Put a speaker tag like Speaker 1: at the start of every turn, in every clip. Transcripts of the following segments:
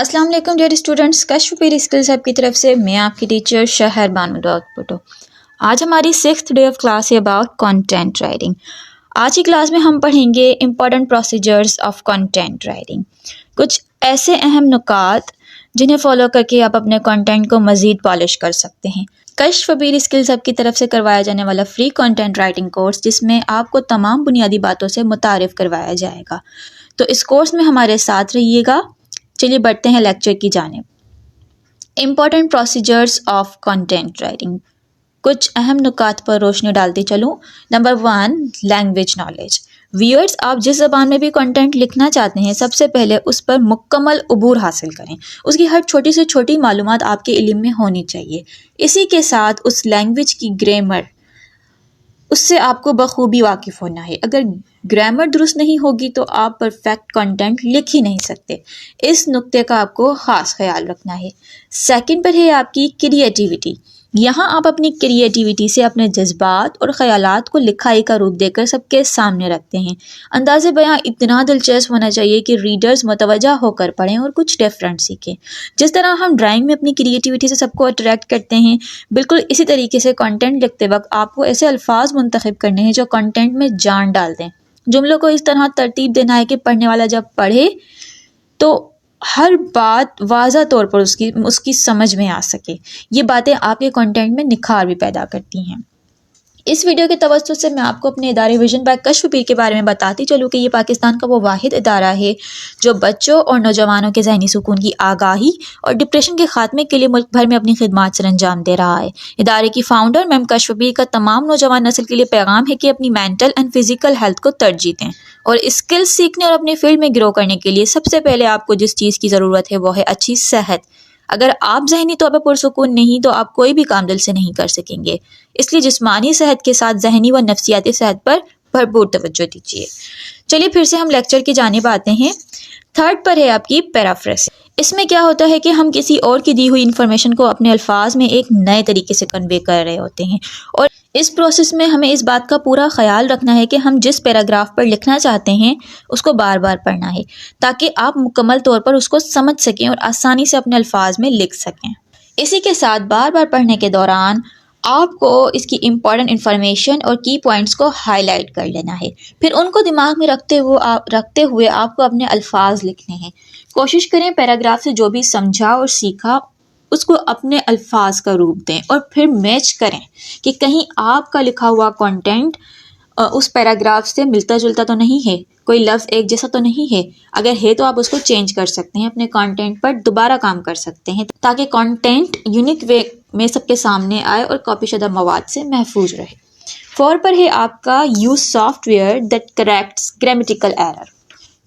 Speaker 1: अस्सलाम वालेकुम dear students, कश्फ पीर skills hub की तरफ से मैं आपकी टीचर शहर बानो भुट्टो। आज हमारी 6th डे ऑफ क्लास है अबाउट कंटेंट राइटिंग। आज की क्लास में हम पढ़ेंगे important procedures of content writing, कुछ ऐसे अहम नुकात जिन्हें फॉलो करके आप अपने कंटेंट को मज़ीद पॉलिश कर सकते हैं। कश्फ पीर स्किल्स हब की तरफ से करवाया जाने वाला फ्री कंटेंट राइटिंग कोर्स, जिसमें आपको तमाम बुनियादी बातों से मुतारिफ करवाया जाएगा। तो इस कोर्स में हमारे साथ रहिएगा। चलिए बढ़ते हैं लेक्चर की जानिब। Important procedures of content writing, कुछ अहम नुकात पर रोशनी डालती चलूँ। Number 1, language knowledge. व्यूअर्स, आप जिस ज़बान में भी कंटेंट लिखना चाहते हैं, सबसे पहले उस पर मुकम्मल उबूर हासिल करें। उसकी हर छोटी से छोटी मालूमात आपके इल्म में होनी चाहिए। इसी के साथ उस लैंग्वेज की ग्रामर, उससे आपको बखूबी वाकिफ़ होना है। अगर ग्रामर दुरुस्त नहीं होगी तो आप परफेक्ट कंटेंट लिख ही नहीं सकते। इस नुक्ते का आपको ख़ास ख्याल रखना है। सेकंड पर है आपकी क्रिएटिविटी। यहाँ आप अपनी क्रिएटिविटी से अपने जज्बात और ख़यालात को लिखाई का रूप देकर सबके सामने रखते हैं। अंदाज़े बयां इतना दिलचस्प होना चाहिए कि रीडर्स मुतवज्जा होकर पढ़ें और कुछ डिफरेंट सीखें। जिस तरह हम ड्राइंग में अपनी क्रिएटिविटी से सबको अट्रैक्ट करते हैं, बिल्कुल इसी तरीके से कंटेंट लिखते वक्त आपको ऐसे अल्फाज मुंतखब करने हैं जो कंटेंट में जान डाल दें। जुमलों को इस तरह तरतीब देना है कि पढ़ने वाला जब पढ़े तो हर बात वाज़ा तौर पर उसकी समझ में आ सके। ये बातें आपके कंटेंट में निखार भी पैदा करती हैं। इस वीडियो के तवज्जुह से मैं आपको अपने इदारे विजन बाय कश्फ पीर के बारे में बताती चलूँ कि ये पाकिस्तान का वो वाहिद इदारा है जो बच्चों और नौजवानों के ज़हनी सुकून की आगाही और डिप्रेशन के खात्मे के लिए मुल्क भर में अपनी खिदमात सर अंजाम दे रहा है। इदारे की फाउंडर मैम कश्फ पीर का तमाम नौजवान नस्ल के लिए पैगाम है कि अपनी मेंटल एंड फिजिकल हेल्थ को तरजीह दें और स्किल्स सीखने और अपने फील्ड में ग्रो करने के लिए सबसे पहले आपको जिस चीज़ की ज़रूरत है वो है अच्छी सेहत। अगर आप ज़हनी तौर पर पुरसुकून नहीं तो आप कोई भी काम दिल से नहीं कर सकेंगे। इसलिए जिस्मानी सेहत के साथ ज़हनी व नफ्सियाती सेहत पर भरपूर तवज्जो दीजिए। चलिए फिर से हम लेक्चर की जानिब आते हैं। थर्ड पर है आपकी पैराफ्रेस। इसमें क्या होता है कि हम किसी और की दी हुई इन्फॉर्मेशन को अपने अल्फाज में एक नए तरीके से कन्वे कर रहे होते हैं और इस प्रोसेस में हमें इस बात का पूरा ख्याल रखना है कि हम जिस पैराग्राफ पर लिखना चाहते हैं उसको बार बार पढ़ना है ताकि आप मुकम्मल तौर पर उसको समझ सकें और आसानी से अपने अल्फाज में लिख सकें। इसी के साथ बार बार पढ़ने के दौरान आपको इसकी इम्पॉर्टेंट इन्फॉर्मेशन और की पॉइंट्स को हाईलाइट कर लेना है। फिर उनको दिमाग में रखते हुए आपको अपने अल्फाज लिखने हैं। कोशिश करें पैराग्राफ से जो भी समझा और सीखा उसको अपने अल्फाज का रूप दें और फिर मैच करें कि कहीं आपका लिखा हुआ कंटेंट उस पैराग्राफ से मिलता जुलता तो नहीं है, कोई लफ्ज़ एक जैसा तो नहीं है। अगर है तो आप उसको चेंज कर सकते हैं, अपने कंटेंट पर दोबारा काम कर सकते हैं ताकि कंटेंट यूनिक वे में सबके सामने आए और कॉपी शुदा मवाद से महफूज रहे। 4 पर है आपका use software that corrects grammatical error.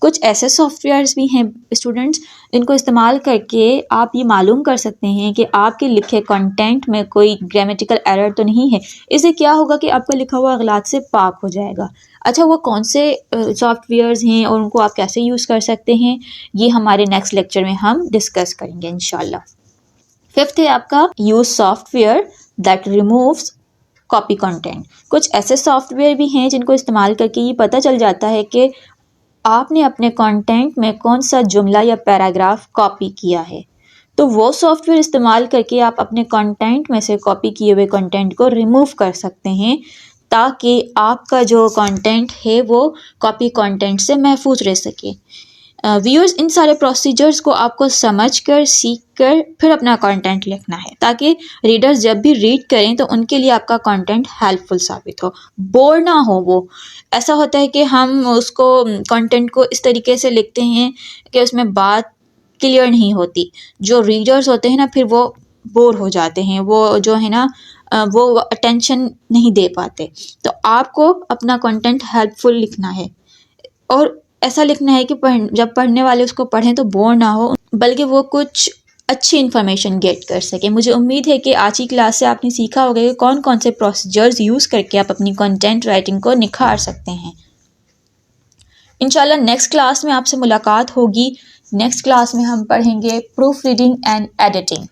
Speaker 1: कुछ ऐसे सॉफ्टवेयर्स भी हैं स्टूडेंट्स इनको इस्तेमाल करके आप ये मालूम कर सकते हैं कि आपके लिखे कंटेंट में कोई ग्रामेटिकल एरर तो नहीं है। इससे क्या होगा कि आपका लिखा हुआ गलत से पाक हो जाएगा। अच्छा, वो कौन से सॉफ्टवेयर्स हैं और उनको आप कैसे यूज़ कर सकते हैं, ये हमारे नेक्स्ट लेक्चर में हम डिस्कस करेंगे इंशाल्लाह। 5th है आपका use software that removes copy content. कुछ ऐसे सॉफ्टवेयर भी हैं जिनको इस्तेमाल करके ये पता चल जाता है कि आपने अपने कंटेंट में कौन सा जुमला या पैराग्राफ कॉपी किया है। तो वो सॉफ्टवेयर इस्तेमाल करके आप अपने कंटेंट में से कॉपी किए हुए कंटेंट को रिमूव कर सकते हैं ताकि आपका जो कंटेंट है वो कॉपी कंटेंट से महफूज रह सके। व्यूअर्स, इन सारे प्रोसीजर्स को आपको समझकर सीख कर फिर अपना कंटेंट लिखना है ताकि रीडर्स जब भी रीड करें तो उनके लिए आपका कंटेंट हेल्पफुल साबित हो, बोर ना हो। वो ऐसा होता है कि हम उसको कंटेंट को इस तरीके से लिखते हैं कि उसमें बात क्लियर नहीं होती। जो रीडर्स होते हैं ना, फिर वो बोर हो जाते हैं, वो जो है ना वो अटेंशन नहीं दे पाते। तो आपको अपना कंटेंट हेल्पफुल लिखना है और ऐसा लिखना है कि जब पढ़ने वाले उसको पढ़ें तो बोर ना हो, बल्कि वो कुछ अच्छी इन्फॉर्मेशन गेट कर सके। मुझे उम्मीद है कि आज की क्लास से आपने सीखा होगा कि कौन कौन से प्रोसीजर्स यूज़ करके आप अपनी कंटेंट राइटिंग को निखार सकते हैं। इंशाल्लाह नेक्स्ट क्लास में आपसे मुलाकात होगी। नेक्स्ट क्लास में हम पढ़ेंगे प्रूफ रीडिंग एंड एडिटिंग।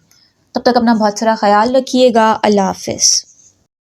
Speaker 1: तब तक अपना बहुत सारा ख्याल रखिएगा। अल्लाह हाफिज़।